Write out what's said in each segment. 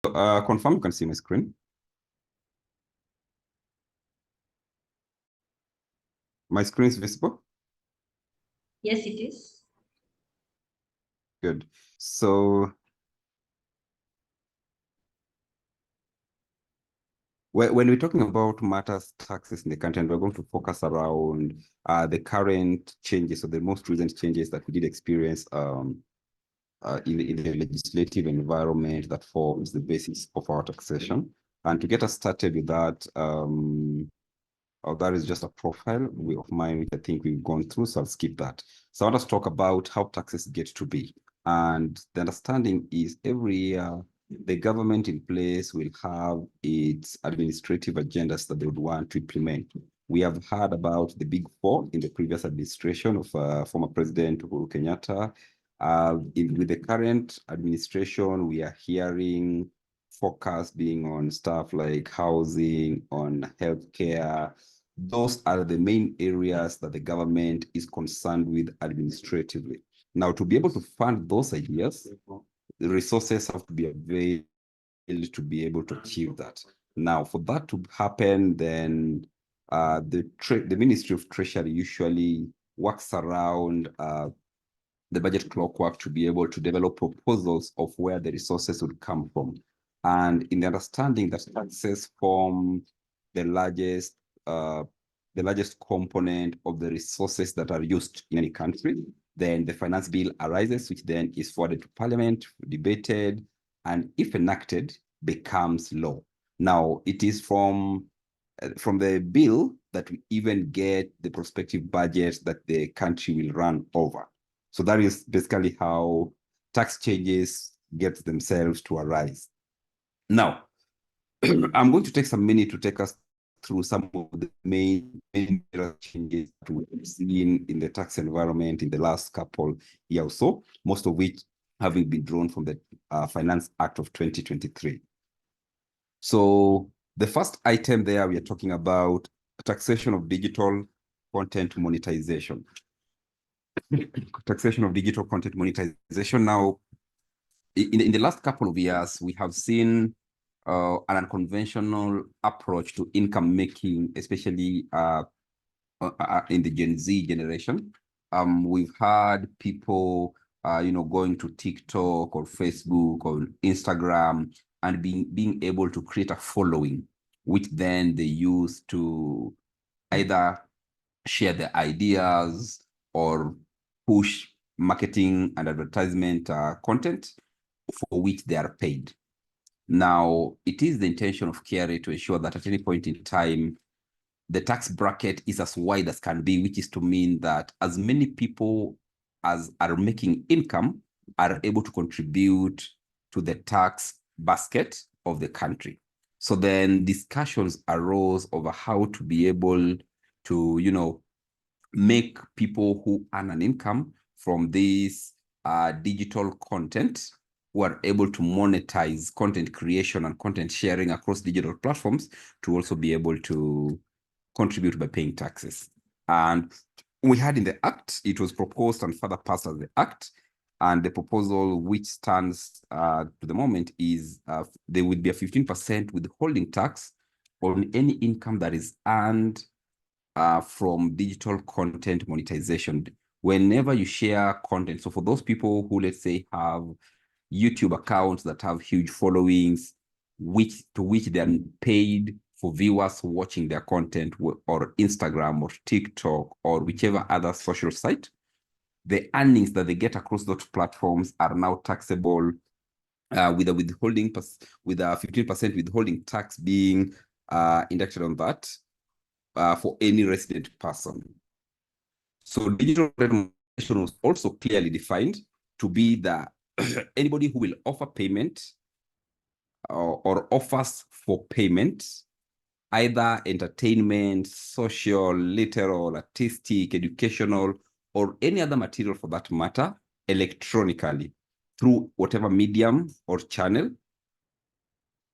Confirm you can see my screen. My screen is visible? Yes, it is. Good. So when we're talking about matters taxes in the country, and we're going to focus around the current changes or the most recent changes that we did experience in the legislative environment that forms the basis of our taxation. And to get us started with that, that is just a profile of mine, which I think we've gone through, so I'll skip that. So I want us to talk about how taxes get to be. And the understanding is every year, the government in place will have its administrative agendas that they would want to implement. We have heard about the big four in the previous administration of former President Uhuru Kenyatta. With the current administration, we are hearing focus being on stuff like housing, on healthcare. Those are the main areas that the government is concerned with administratively. Now, to be able to fund those ideas, the resources have to be available to be able to achieve that. Now, for that to happen, then the Ministry of Treasury usually works around the budget clockwork to be able to develop proposals of where the resources would come from. And in the understanding that taxes form the largest component of the resources that are used in any country, then the finance bill arises, which then is forwarded to parliament, debated, and if enacted, becomes law. Now, it is from the bill that we even get the prospective budget that the country will run over. So that is basically how tax changes get themselves to arise. Now, I'm going to take some minute to take us through some of the main changes that we've seen in the tax environment in the last couple years or so, most of which having been drawn from the Finance Act of 2023. So the first item there, we are talking about taxation of digital content monetization. Taxation of digital content monetization. Now, in the last couple of years, we have seen an unconventional approach to income making, especially in the Gen Z generation. We've had people, going to TikTok or Facebook or Instagram and being able to create a following, which then they use to either share their ideas or push marketing and advertisement content for which they are paid. Now, it is the intention of KRA to ensure that at any point in time, the tax bracket is as wide as can be, which is to mean that as many people as are making income are able to contribute to the tax basket of the country. So then discussions arose over how to be able to, make people who earn an income from this digital content who are able to monetize content creation and content sharing across digital platforms to also be able to contribute by paying taxes. And we had in the Act, it was proposed and further passed as the Act. And the proposal which stands to the moment is there would be a 15% withholding tax on any income that is earned from digital content monetization. Whenever you share content, so for those people who, let's say, have YouTube accounts that have huge followings, to which they are paid for viewers watching their content, or Instagram or TikTok or whichever other social site, the earnings that they get across those platforms are now taxable with a 15% withholding tax being inducted on that for any resident person. So digital monetization was also clearly defined to be that anybody who will offer payment or offers for payment, either entertainment, social, literal, artistic, educational, or any other material for that matter, electronically, through whatever medium or channel,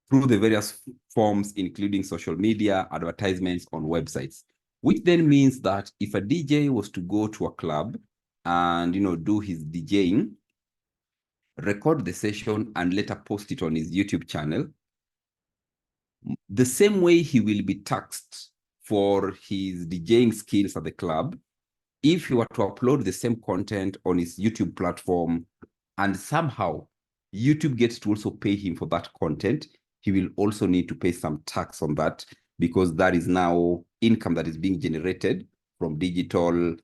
through the various forms, including social media, advertisements on websites, which then means that if a DJ was to go to a club and do his DJing, record the session, and later post it on his YouTube channel, the same way he will be taxed for his DJing skills at the club, if he were to upload the same content on his YouTube platform and somehow YouTube gets to also pay him for that content, he will also need to pay some tax on that, because that is now income that is being generated from digital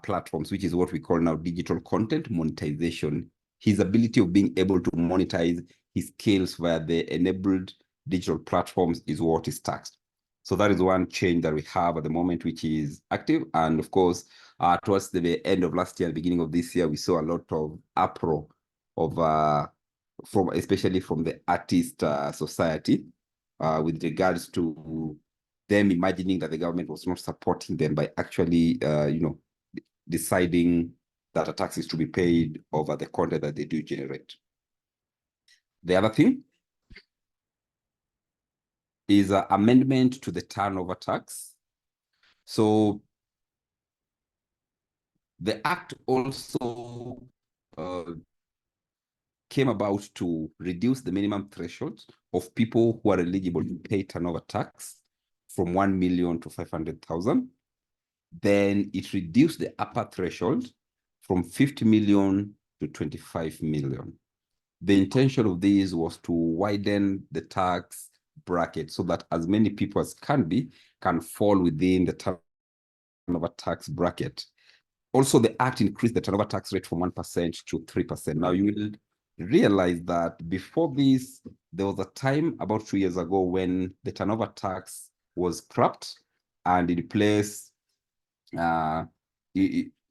platforms, which is what we call now digital content monetization. His ability of being able to monetize his skills via the enabled digital platforms is what is taxed. So that is one change that we have at the moment, which is active. And of course, towards the end of last year, beginning of this year, we saw a lot of uproar of especially from the artist society with regards to them imagining that the government was not supporting them by actually, deciding that a tax is to be paid over the content that they do generate. The other thing is an amendment to the turnover tax. So the act also came about to reduce the minimum threshold of people who are eligible to pay turnover tax from 1 million to 500,000. Then it reduced the upper threshold from 50 million to 25 million. The intention of this was to widen the tax bracket so that as many people as can fall within the turnover tax bracket. Also, the act increased the turnover tax rate from 1% to 3%. Now, you will realize that before this, there was a time about 2 years ago when the turnover tax was scrapped and it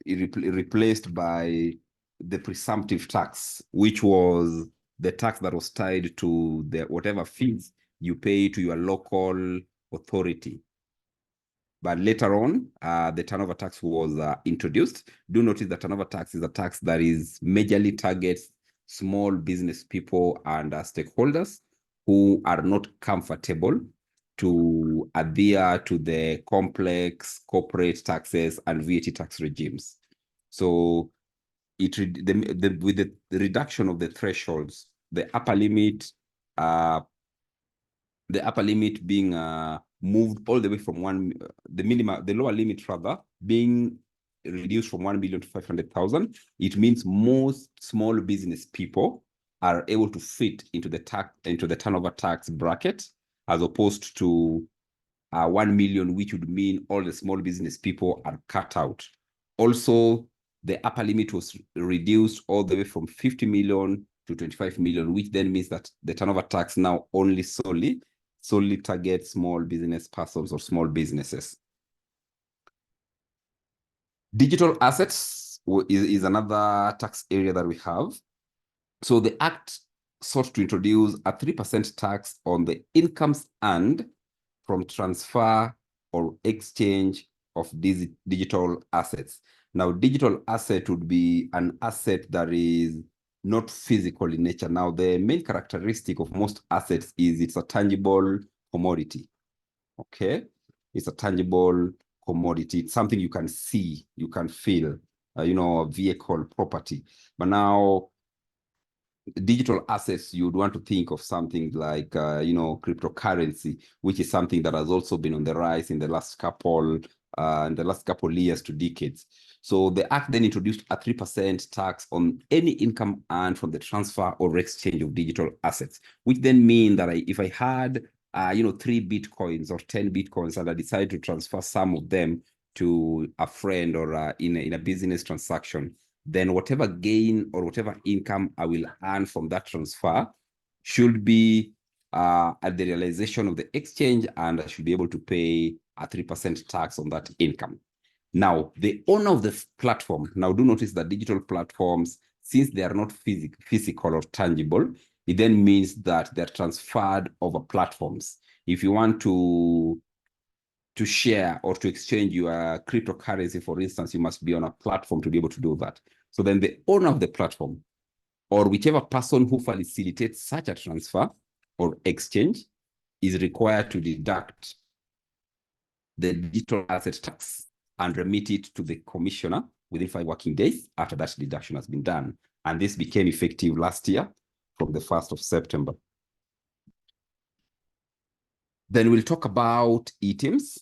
replaced by the presumptive tax, which was the tax that was tied to the whatever fees you pay to your local authority. But later on, the turnover tax was introduced. Do notice that turnover tax is a tax that is majorly targets small business people and stakeholders who are not comfortable to adhere to the complex corporate taxes and VAT tax regimes. So with the reduction of the thresholds, the upper limit being moved all the way from the lower limit rather being reduced from 1 million to 500,000. It means most small business people are able to fit into the turnover tax bracket, as opposed to 1 million, which would mean all the small business people are cut out. Also, the upper limit was reduced all the way from 50 million to 25 million, which then means that the turnover tax now only solely targets small business persons or small businesses. Digital assets is another tax area that we have. So the act sought to introduce a 3% tax on the incomes earned from transfer or exchange of these digital assets. Now, digital asset would be an asset that is not physical in nature. Now, the main characteristic of most assets is it's a tangible commodity. Okay, it's a tangible commodity. It's something you can see, you can feel, a vehicle, property. But now, digital assets, you'd want to think of something like, cryptocurrency, which is something that has also been on the rise in the last couple years to decades. So the act then introduced a 3% tax on any income earned from the transfer or exchange of digital assets, which then mean that if I had 3 Bitcoins or 10 Bitcoins and I decide to transfer some of them to a friend or in a business transaction, then whatever gain or whatever income I will earn from that transfer should be at the realization of the exchange, and I should be able to pay a 3% tax on that income. Now, the owner of the platform, now do notice that digital platforms, since they are not physical or tangible, it then means that they're transferred over platforms. If you want to share or to exchange your cryptocurrency, for instance, you must be on a platform to be able to do that. So then the owner of the platform or whichever person who facilitates such a transfer or exchange is required to deduct the digital asset tax and remit it to the commissioner within 5 working days after that deduction has been done. And this became effective last year from the 1st of September. Then we'll talk about e-TIMS.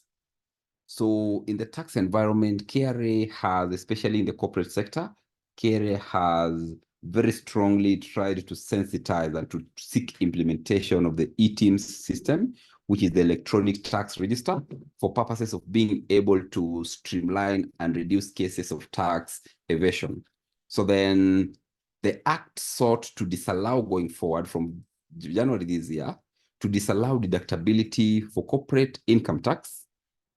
So in the tax environment, KRA has, especially in the corporate sector, KRA has very strongly tried to sensitize and to seek implementation of the e-TIMS system, which is the electronic tax register, for purposes of being able to streamline and reduce cases of tax evasion. So then the act sought to disallow going forward from January this year, to disallow deductibility for corporate income tax,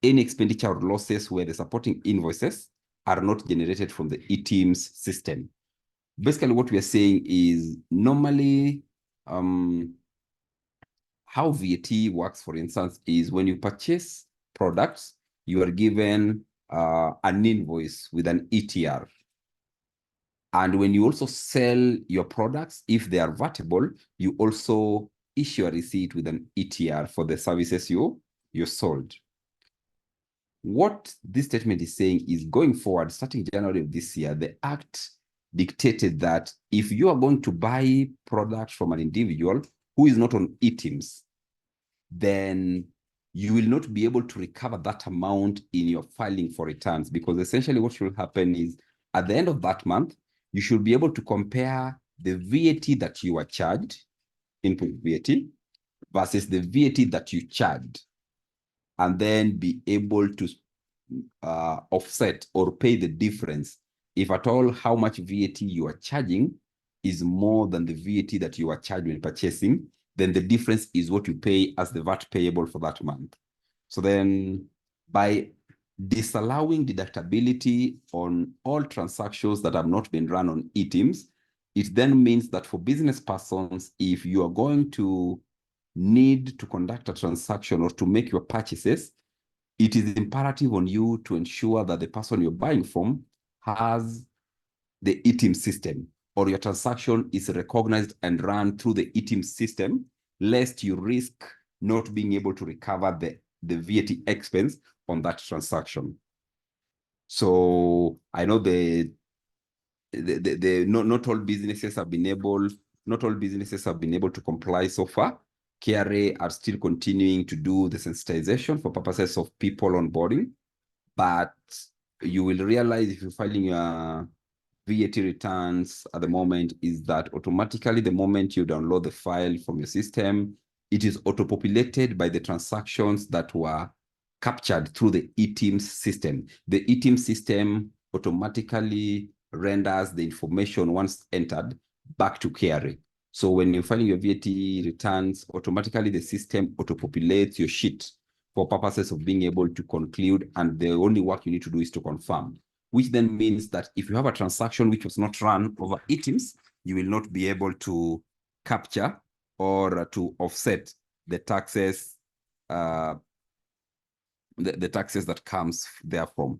any expenditure or losses where the supporting invoices are not generated from the e-TIMS system. Basically, what we are saying is normally how VAT works, for instance, is when you purchase products, you are given an invoice with an ETR. And when you also sell your products, if they are vatable, you also issue a receipt with an ETR for the services you sold. What this statement is saying is going forward, starting January of this year, the Act dictated that if you are going to buy products from an individual who is not on e-TIMS, then you will not be able to recover that amount in your filing for returns, because essentially what will happen is at the end of that month, you should be able to compare the VAT that you are charged, input VAT, versus the VAT that you charged, and then be able to offset or pay the difference. If at all, how much VAT you are charging is more than the VAT that you are charged when purchasing, then the difference is what you pay as the VAT payable for that month. So then by disallowing deductibility on all transactions that have not been run on e-TIMS, it then means that for business persons, if you are going to need to conduct a transaction or to make your purchases, it is imperative on you to ensure that the person you're buying from has the e-TIMS system, or your transaction is recognized and run through the e-TIMS system, lest you risk not being able to recover the VAT expense on that transaction. So I know not all businesses have been able to comply so far. KRA are still continuing to do the sensitization for purposes of people onboarding, but you will realize if you're filing your VAT returns at the moment is that automatically the moment you download the file from your system, it is auto-populated by the transactions that were captured through the e-TIMS system. The e-TIMS system automatically renders the information once entered back to KRA. So when you're filing your VAT returns, automatically the system auto-populates your sheet for purposes of being able to conclude, and the only work you need to do is to confirm, which then means that if you have a transaction which was not run over e-TIMS, you will not be able to capture or to offset the taxes, the taxes that comes therefrom.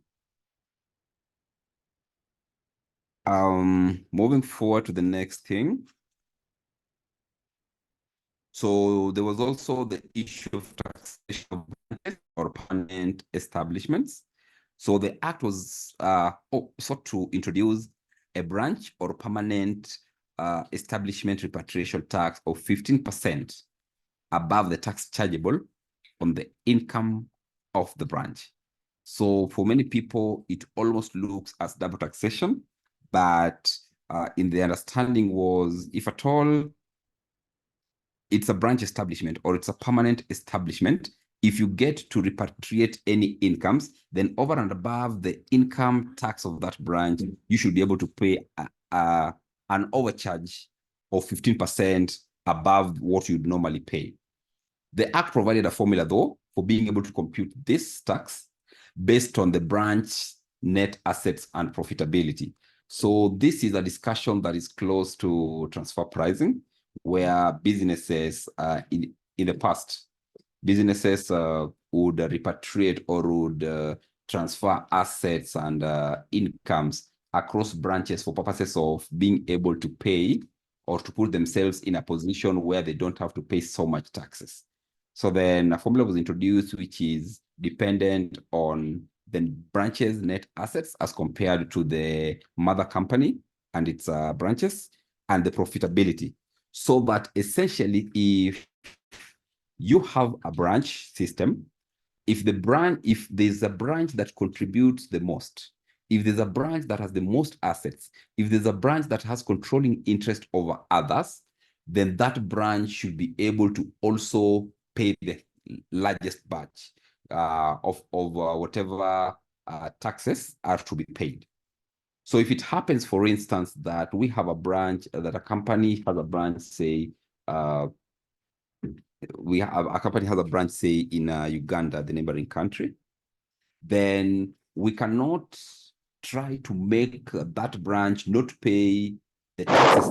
Moving forward to the next thing. So there was also the issue of taxation of branches or permanent establishments. So the act was sought to introduce a branch or permanent establishment repatriation tax of 15% above the tax chargeable on the income of the branch. So for many people, it almost looks as double taxation, but in the understanding was, if at all it's a branch establishment or it's a permanent establishment, if you get to repatriate any incomes, then over and above the income tax of that branch, you should be able to pay an overcharge of 15% above what you'd normally pay. The Act provided a formula, though, for being able to compute this tax based on the branch net assets and profitability. So this is a discussion that is close to transfer pricing, where businesses in the past, businesses would repatriate or would transfer assets and incomes across branches for purposes of being able to pay or to put themselves in a position where they don't have to pay so much taxes. So then a formula was introduced, which is dependent on the branch's net assets as compared to the mother company and its branches, and the profitability. So that essentially, if you have a branch system, if there's a branch that contributes the most, if there's a branch that has the most assets, if there's a branch that has controlling interest over others, then that branch should be able to also pay the largest batch of whatever taxes are to be paid. So if it happens, for instance, that we have a branch, that a company has a branch, say, a company has a branch, say, in Uganda, the neighboring country, then we cannot try to make that branch not pay the taxes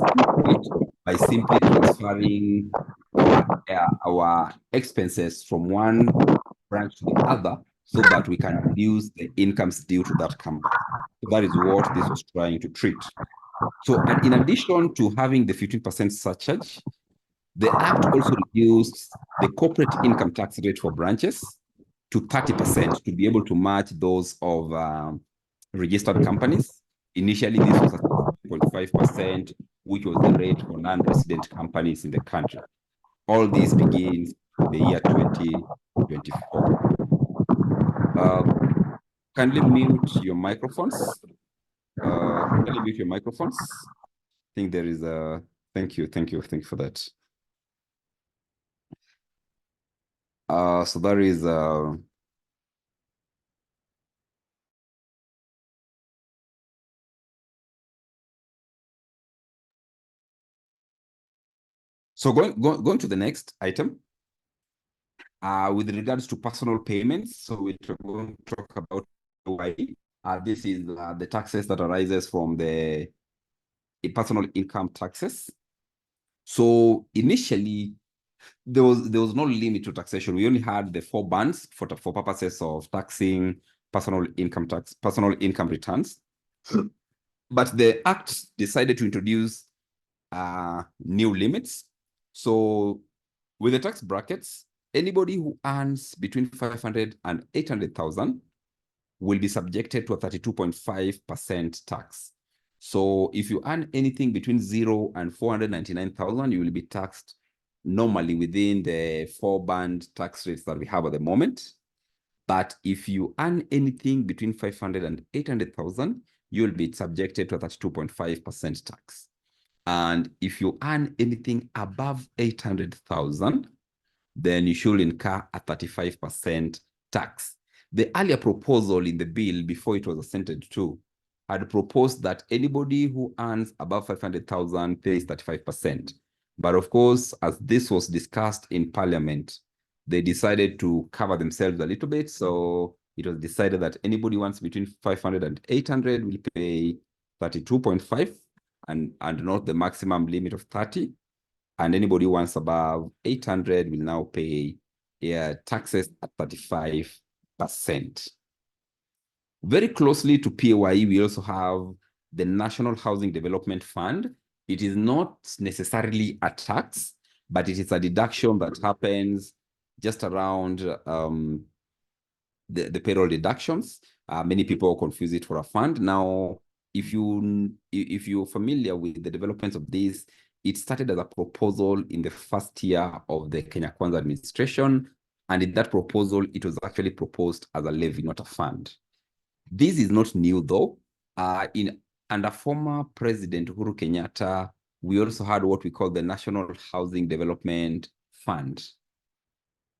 by simply transferring our expenses from one branch to the other, so that we can reduce the incomes due to that company. So that is what this was trying to treat. So, and in addition to having the 15% surcharge, the Act also reduced the corporate income tax rate for branches to 30% to be able to match those of registered companies. Initially, this was at 0.5%, which was the rate for non-resident companies in the country. All this begins in the year 2024. Kindly mute your microphones. Kindly mute your microphones. I think there is a, thank you for that. So there is so going to the next item, with regards to personal payments. So we're going to talk about PAYE. This is the taxes that arises from the personal income taxes. So initially, there was no limit to taxation. We only had the 4 bands for purposes of taxing personal income returns. But the Act decided to introduce new limits. So with the tax brackets, anybody who earns between 500 and 800,000 will be subjected to a 32.5% tax. So if you earn anything between 0 and 499,000, you will be taxed normally within the 4-band tax rates that we have at the moment. But if you earn anything between 500 and 800,000, you'll be subjected to a 32.5% tax. And if you earn anything above 800,000, then you should incur a 35% tax. The earlier proposal in the bill, before it was assented to, had proposed that anybody who earns above 500,000 pays 35%. But of course, as this was discussed in Parliament, they decided to cover themselves a little bit. So it was decided that anybody who earns between 500 and 800 will pay 32.5 and not the maximum limit of 30. And anybody who wants above 800 will now pay taxes at 35%. Very closely to PAYE, we also have the National Housing Development Fund. It is not necessarily a tax, but it is a deduction that happens just around the payroll deductions. Many people confuse it for a fund. Now, if you're familiar with the developments of this, it started as a proposal in the first year of the Kenya Kwanza administration. And in that proposal, it was actually proposed as a levy, not a fund. This is not new, though. Under former President Uhuru Kenyatta, we also had what we call the National Housing Development Fund.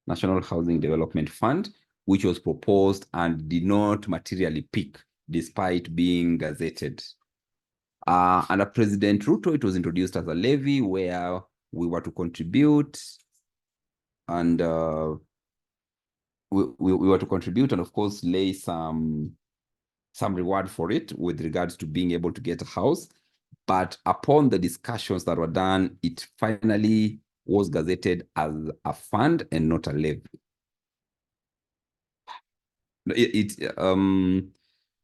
National Housing Development Fund, which was proposed and did not materially peak despite being gazetted. Under President Ruto, it was introduced as a levy where we were to contribute, and we were to contribute and, of course, lay some reward for it with regards to being able to get a house. But upon the discussions that were done, it finally was gazetted as a fund and not a levy.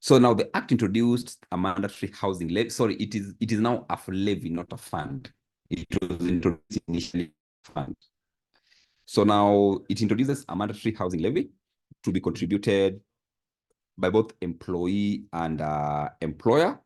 So now the Act introduced a mandatory housing levy. Sorry, it is now a levy, not a fund. It was introduced initially a fund. So now it introduces a mandatory housing levy to be contributed by both employee and employer.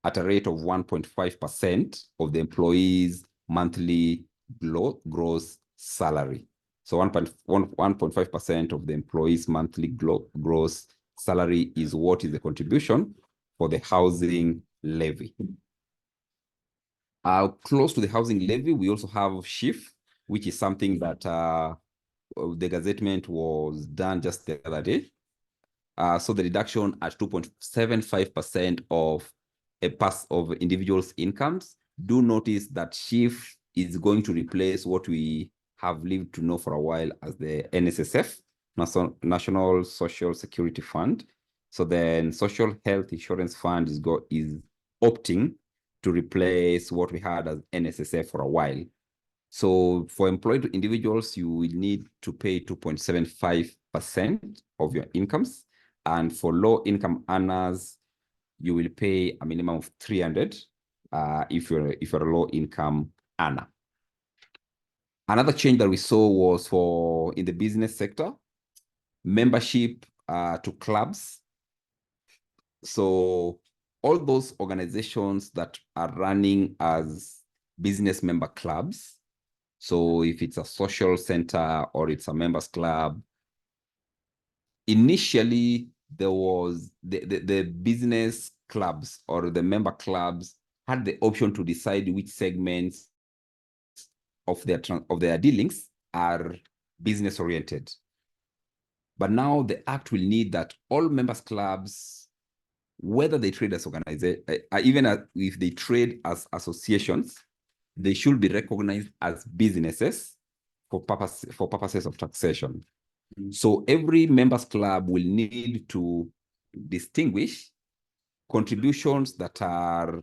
at a rate of 1.5% of the employee's monthly gross salary. So 1.5% of the employee's monthly gross salary is what is the contribution for the housing levy. Close to the housing levy, we also have SHIF, which is something that the gazettement was done just the other day. So the reduction at 2.75% of individuals' incomes. Do notice that SHIF is going to replace what we have lived to know for a while as the NSSF, National Social Security Fund. So then Social Health Insurance Fund is opting to replace what we had as NSSF for a while. So for employed individuals, you will need to pay 2.75% of your incomes. And for low income earners, you will pay a minimum of 300 if you're a low income earner. Another change that we saw was in the business sector, membership to clubs. So all those organizations that are running as business member clubs, so if it's a social center or it's a members club, initially there was the business clubs or the member clubs had the option to decide which segments of their dealings are business oriented. But now the act will need that all members clubs, whether they trade as organizations, even if they trade as associations, they should be recognized as businesses for purposes of taxation. So every members club will need to distinguish contributions that are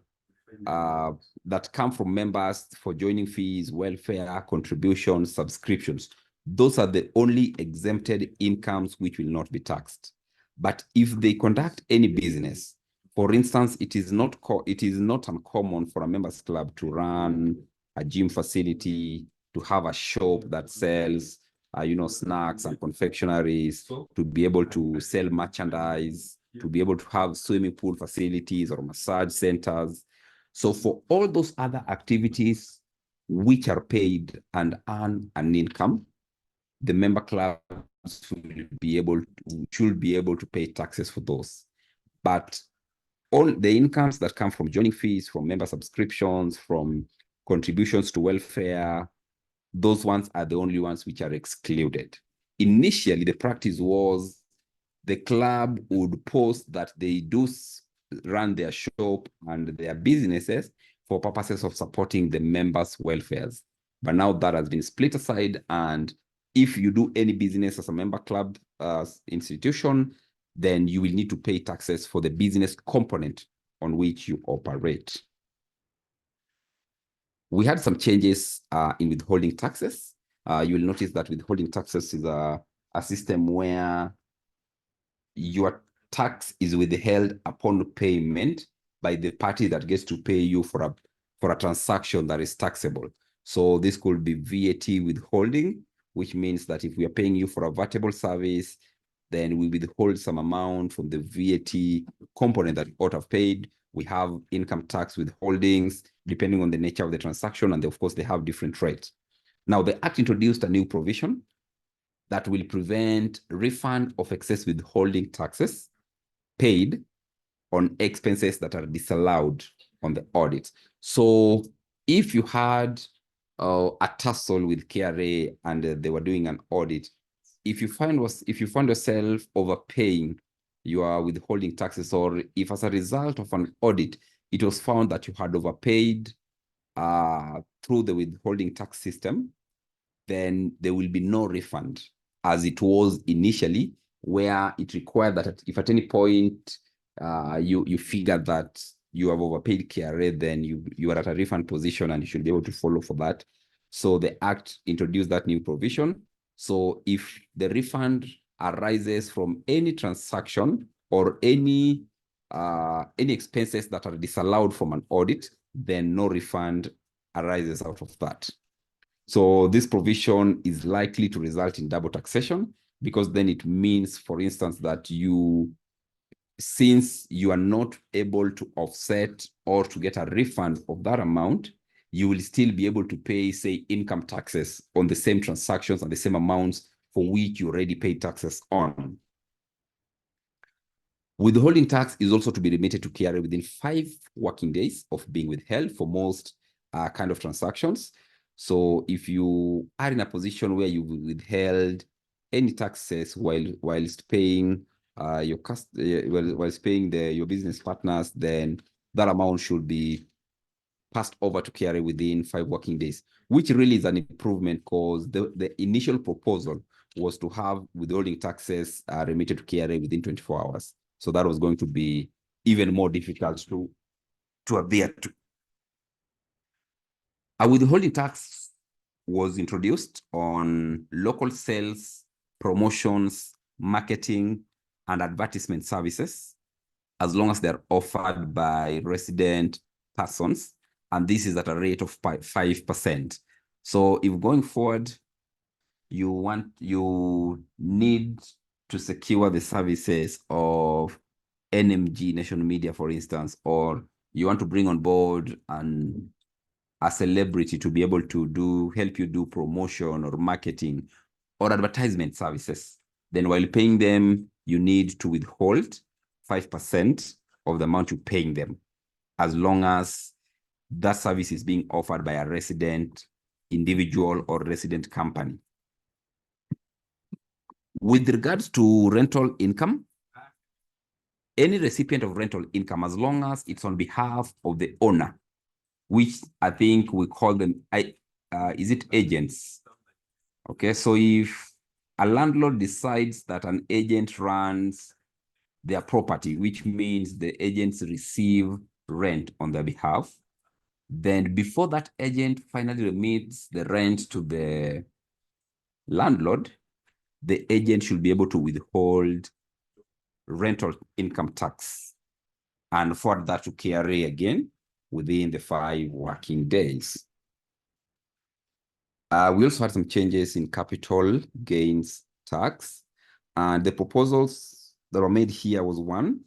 that come from members for joining fees, welfare, contributions, subscriptions. Those are the only exempted incomes which will not be taxed. But if they conduct any business, for instance, it is not uncommon for a members club to run a gym facility, to have a shop that sells snacks and confectionaries, to be able to sell merchandise, to be able to have swimming pool facilities or massage centers. So for all those other activities which are paid and earn an income, the member clubs should be able to pay taxes for those. But all the incomes that come from joining fees, from member subscriptions, from contributions to welfare, those ones are the only ones which are excluded. Initially, the practice was the club would post that they do run their shop and their businesses for purposes of supporting the members' welfares. But now that has been split aside, and if you do any business as a member club institution, then you will need to pay taxes for the business component on which you operate. We had some changes in withholding taxes. You will notice that withholding taxes is a system where your tax is withheld upon payment by the party that gets to pay you for a transaction that is taxable. So this could be VAT withholding, which means that if we are paying you for a vatable service, then we withhold some amount from the VAT component that you ought to have paid. We have income tax withholdings, depending on the nature of the transaction, and of course, they have different rates. Now, the Act introduced a new provision that will prevent refund of excess withholding taxes paid on expenses that are disallowed on the audit. So if you had a tussle with KRA and they were doing an audit, if you find yourself overpaying your withholding taxes, or if as a result of an audit, it was found that you had overpaid through the withholding tax system, then there will be no refund, as it was initially, where it required that if at any point you figure that you have overpaid KRA, then you are at a refund position and you should be able to follow for that. So the Act introduced that new provision. So if the refund arises from any transaction or any expenses that are disallowed from an audit, then no refund arises out of that. So this provision is likely to result in double taxation, because then it means, for instance, that since you are not able to offset or to get a refund of that amount, you will still be able to pay, say, income taxes on the same transactions and the same amounts for which you already paid taxes on. Withholding tax is also to be remitted to KRA within 5 working days of being withheld for most kind of transactions. So if you are in a position where you withheld any taxes whilst paying whilst paying your business partners, then that amount should be passed over to KRA within 5 working days, which really is an improvement because the initial proposal was to have withholding taxes remitted to KRA within 24 hours. So that was going to be even more difficult to adhere to. A withholding tax was introduced on local sales, promotions, marketing, and advertisement services, as long as they're offered by resident persons. And this is at a rate of 5%. So if going forward, you need to secure the services of NMG, National Media, for instance, or you want to bring on board a celebrity to be able to help you do promotion or marketing or advertisement services, then while paying them, you need to withhold 5% of the amount you're paying them, as long as that service is being offered by a resident individual or resident company. With regards to rental income, any recipient of rental income, as long as it's on behalf of the owner, which I think we call them, is it agents? Okay, so if a landlord decides that an agent runs their property, which means the agents receive rent on their behalf, then before that agent finally remits the rent to the landlord, the agent should be able to withhold rental income tax and forward that to KRA again within the 5 working days. We also had some changes in capital gains tax, and the proposals that were made here was: 1,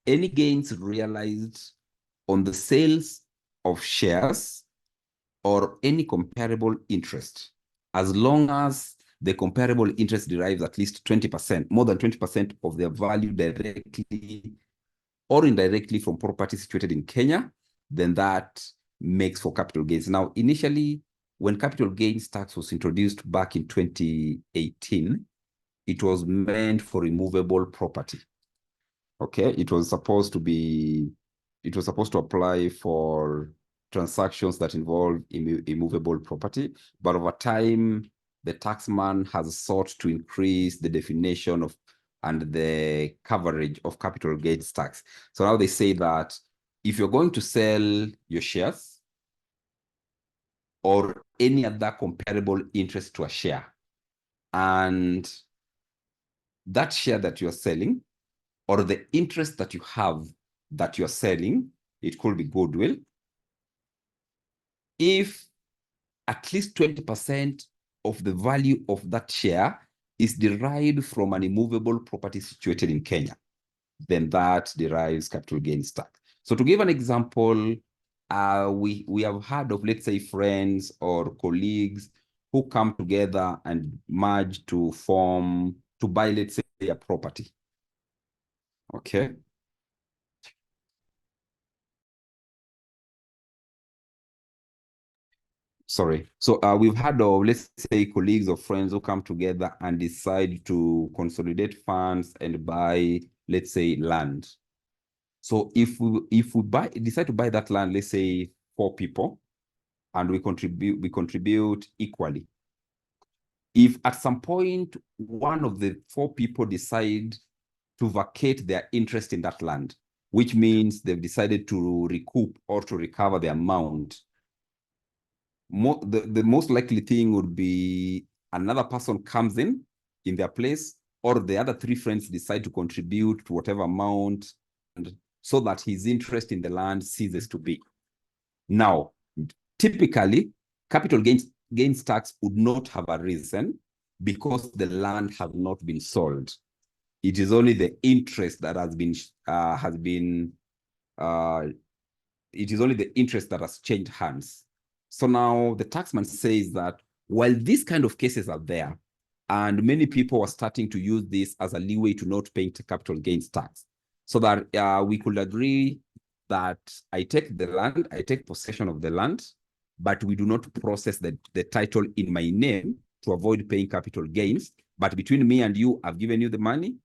any gains realized on the sales of shares or any comparable interest, as long as the comparable interest derives at least 20%, more than 20% of their value directly or indirectly from property situated in Kenya, then that makes for capital gains. Now, initially, when capital gains tax was introduced back in 2018, it was meant for removable property. Okay, it was supposed to apply for transactions that involve immovable property, but over time, the taxman has sought to increase the definition of and the coverage of capital gains tax. So now they say that if you're going to sell your shares or any other comparable interest to a share, and that share that you're selling or the interest that you have that you're selling, it could be goodwill, if at least 20% of the value of that share is derived from an immovable property situated in Kenya, then that derives capital gains tax. So to give an example, we have heard of, let's say, friends or colleagues who come together and merge to buy, let's say, a property. Okay. Sorry. So we've had of, let's say, colleagues or friends who come together and decide to consolidate funds and buy, let's say, land. So if we decide to buy that land, let's say 4 people, and we contribute equally. If at some point one of the 4 people decide to vacate their interest in that land, which means they've decided to recoup or to recover the amount, the most likely thing would be another person comes in their place, or the other 3 friends decide to contribute to whatever amount, and so that his interest in the land ceases to be. Now, typically, capital gains tax would not have arisen because the land has not been sold. It is only the interest that it is only the interest that has changed hands. So now the taxman says that while these kind of cases are there, and many people are starting to use this as a leeway to not paying capital gains tax, so that we could agree that I take the land, I take possession of the land, but we do not process the title in my name to avoid paying capital gains. But between me and you, I've given you the money,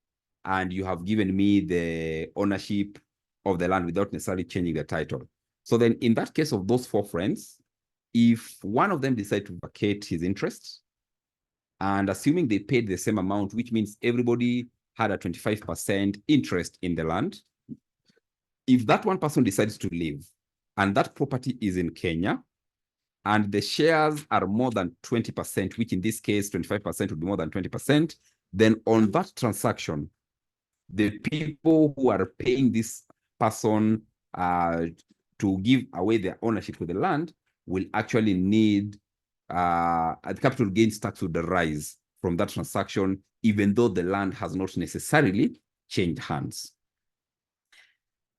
and you have given me the ownership of the land without necessarily changing the title. So then in that case of those four friends, if one of them decides to vacate his interest, and assuming they paid the same amount, which means everybody had a 25% interest in the land, if that one person decides to leave and that property is in Kenya, and the shares are more than 20%, which in this case, 25% would be more than 20%, then on that transaction, the people who are paying this person to give away their ownership to the land will actually need the capital gains tax would arise from that transaction, even though the land has not necessarily changed hands.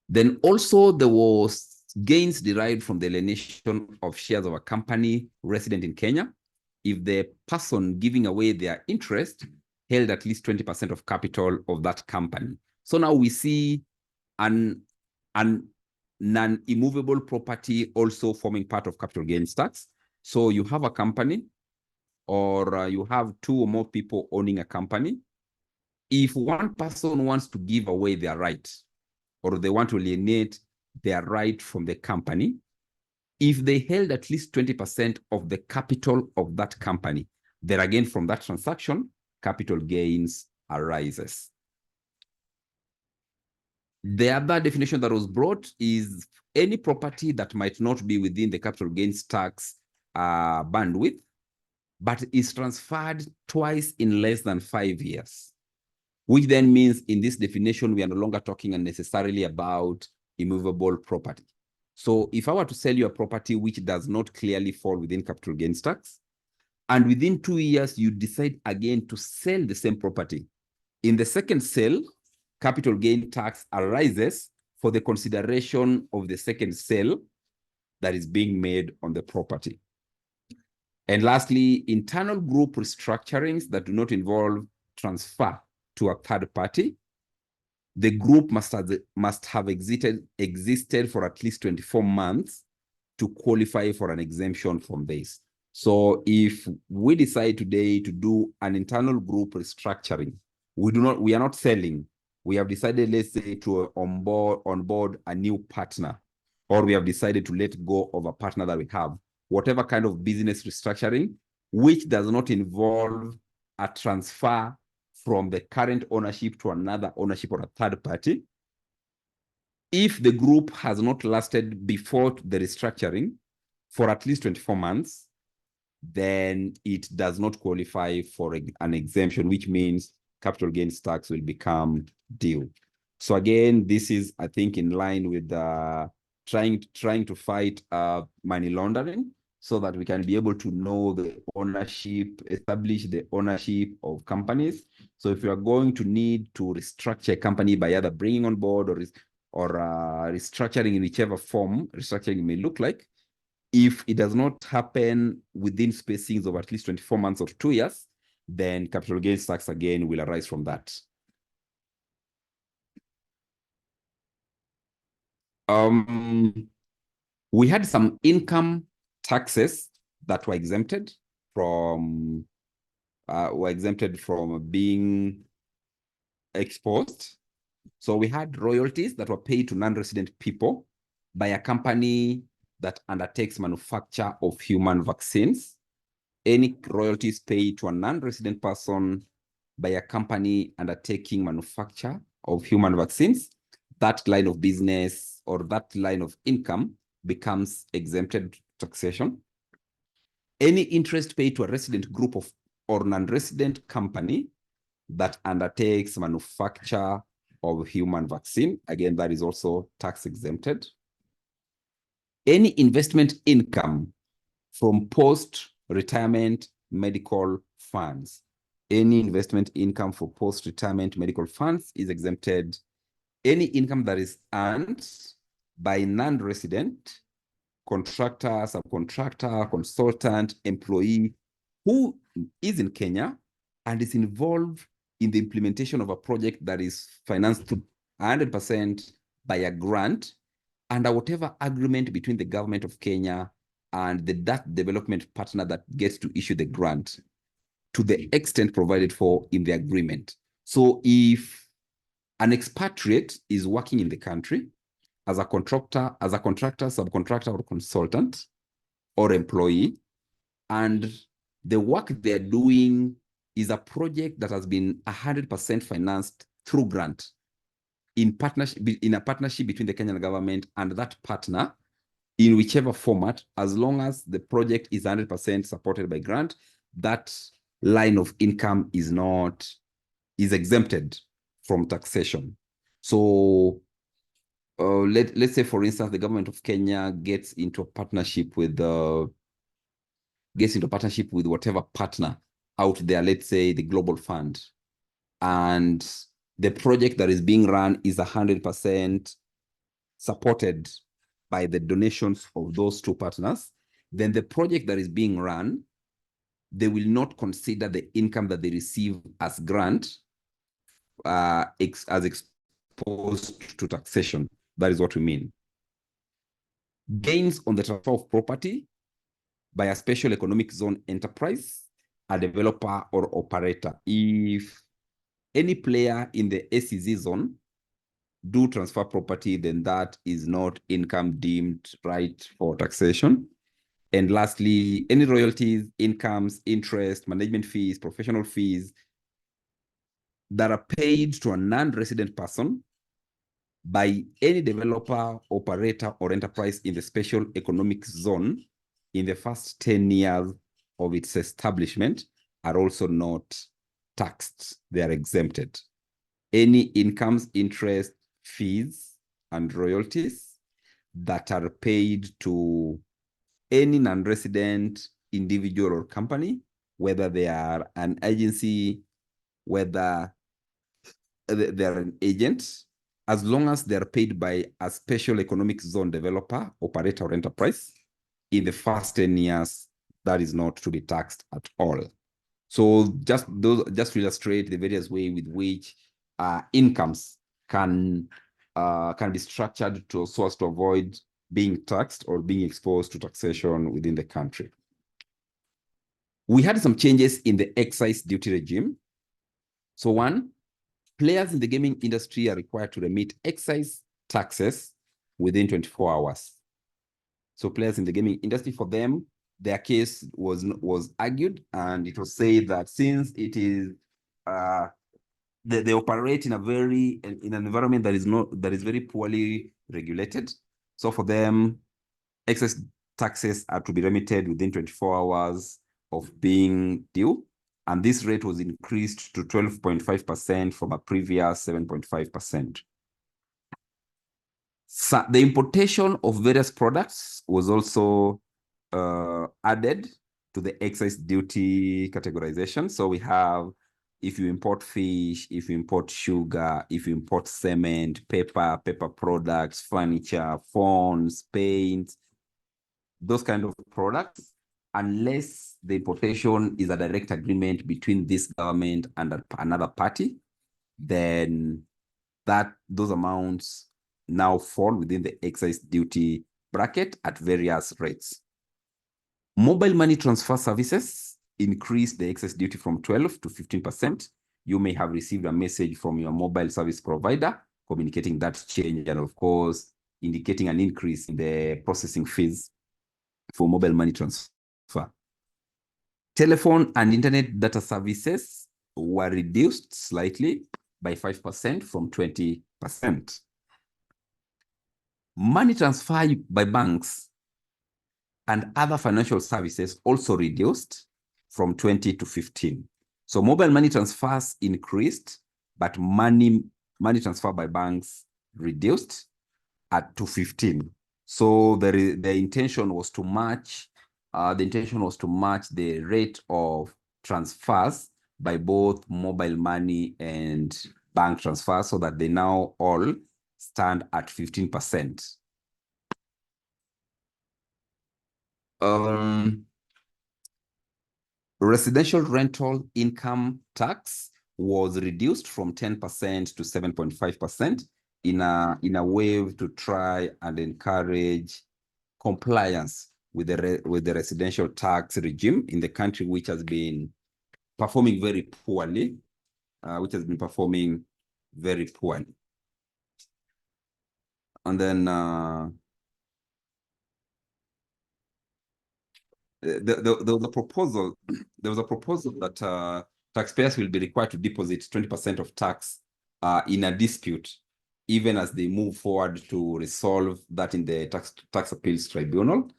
Then also there was gains derived from the alienation of shares of a company resident in Kenya if the person giving away their interest held at least 20% of capital of that company. So now we see an non-immovable property also forming part of capital gains tax. So you have a company, or you have two or more people owning a company. If one person wants to give away their right, or they want to alienate their right from the company, if they held at least 20% of the capital of that company, then again from that transaction, capital gains arises. The other definition that was brought is any property that might not be within the capital gains tax bandwidth, but is transferred twice in less than 5 years, which then means in this definition, we are no longer talking unnecessarily about immovable property. So if I were to sell you a property which does not clearly fall within capital gains tax, and within 2 years, you decide again to sell the same property, in the second sale, capital gain tax arises for the consideration of the second sale that is being made on the property. And lastly, internal group restructurings that do not involve transfer to a third party, the group must have existed for at least 24 months to qualify for an exemption from this. So if we decide today to do an internal group restructuring, we are not selling. We have decided, let's say, to onboard a new partner, or we have decided to let go of a partner that we have, whatever kind of business restructuring, which does not involve a transfer from the current ownership to another ownership or a third party. If the group has not lasted before the restructuring for at least 24 months, then it does not qualify for an exemption, which means capital gains tax will become due. So again, this is, I think, in line with trying to fight money laundering, so that we can be able to know the ownership, establish the ownership of companies. So if you are going to need to restructure a company by either bringing on board or restructuring in whichever form restructuring may look like, if it does not happen within spacings of at least 24 months or 2 years, then capital gains tax again will arise from that. We had some income taxes that were exempted from being exposed. So we had royalties that were paid to non-resident people by a company that undertakes manufacture of human vaccines. Any royalties paid to a non-resident person by a company undertaking manufacture of human vaccines, that line of business or that line of income becomes exempted taxation. Any interest paid to a resident group of or non-resident company that undertakes manufacture of human vaccine, again, that is also tax exempted. Any investment income from post-retirement medical funds, Any investment income for post-retirement medical funds is exempted. Any income that is earned by non-resident, contractor, subcontractor, consultant, employee who is in Kenya and is involved in the implementation of a project that is financed to 100% by a grant under whatever agreement between the government of Kenya and that development partner that gets to issue the grant to the extent provided for in the agreement. So if an expatriate is working in the country as a contractor, subcontractor, or consultant, or employee, and the work they're doing is a project that has been 100% financed through grant in a partnership between the Kenyan government and that partner, in whichever format, as long as the project is 100% supported by grant, that line of income is exempted from taxation. So let's say, for instance, the government of Kenya gets into a partnership with whatever partner out there, let's say the Global Fund, and the project that is being run is 100% supported by the donations of those two partners, then the project that is being run, they will not consider the income that they receive as grant as exposed to taxation. That is what we mean. Gains on the transfer of property by a special economic zone enterprise, a developer or operator. If any player in the SEZ zone do transfer property, then that is not income deemed right for taxation. And lastly, any royalties, incomes, interest, management fees, professional fees that are paid to a non-resident person by any developer, operator, or enterprise in the special economic zone in the first 10 years of its establishment are also not taxed. They are exempted. Any incomes, interest, fees, and royalties that are paid to any non-resident individual or company, whether they are an agency, whether they're an agent, as long as they're paid by a special economic zone developer, operator, or enterprise, in the first 10 years, that is not to be taxed at all. So just to illustrate the various ways with which incomes can be structured so as to avoid being taxed or being exposed to taxation within the country. We had some changes in the excise duty regime. So one, players in the gaming industry are required to remit excise taxes within 24 hours. So players in the gaming industry, for them, their case was argued, and it was said that since it is they operate in an environment that is very poorly regulated. So for them, excess taxes are to be remitted within 24 hours of being due. And this rate was increased to 12.5% from a previous 7.5%. So the importation of various products was also added to the excise duty categorization. So we have, if you import fish, if you import sugar, if you import cement, paper products, furniture, phones, paints, those kind of products, unless the importation is a direct agreement between this government and another party, then those amounts now fall within the excise duty bracket at various rates. Mobile money transfer services increased the excise duty from 12 to 15%. You may have received a message from your mobile service provider communicating that change, and of course, indicating an increase in the processing fees for mobile money transfer. Telephone and internet data services were reduced slightly by 5% from 20%. Money transfer by banks and other financial services also reduced from 20 to 15. So mobile money transfers increased, but money transfer by banks reduced to 15. So the intention was to match the rate of transfers by both mobile money and bank transfer, so that they now all stand at 15%. Residential rental income tax was reduced from 10% to 7.5% in a wave to try and encourage compliance with the residential tax regime in the country, which has been performing very poorly, And then there was a proposal that taxpayers will be required to deposit 20% of tax in a dispute, even as they move forward to resolve that in the tax appeals tribunal.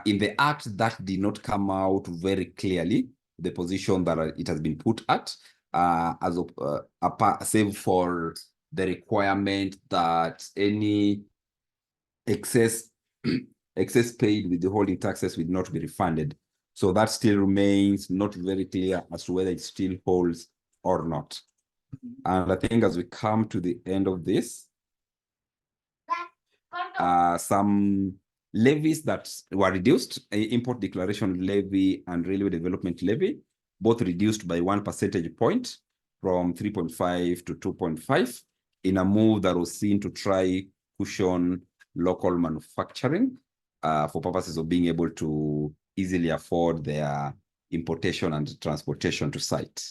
In the act, that did not come out very clearly, the position that it has been put at, save for the requirement that any excess paid with the holding taxes will not be refunded. So that still remains not very clear as to whether it still holds or not. And I think as we come to the end of this, some levies that were reduced, import declaration levy and railway development levy, both reduced by 1 percentage point from 3.5 to 2.5 in a move that was seen to try cushion local manufacturing for purposes of being able to easily afford their importation and transportation to site.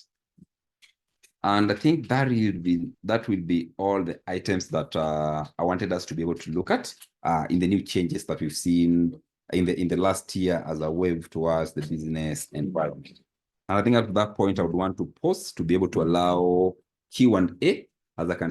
And I think that will be all the items that I wanted us to be able to look at in the new changes that we've seen in the last year as a wave towards the business environment. And I think at that point, I would want to pause to be able to allow Q&A, as I can see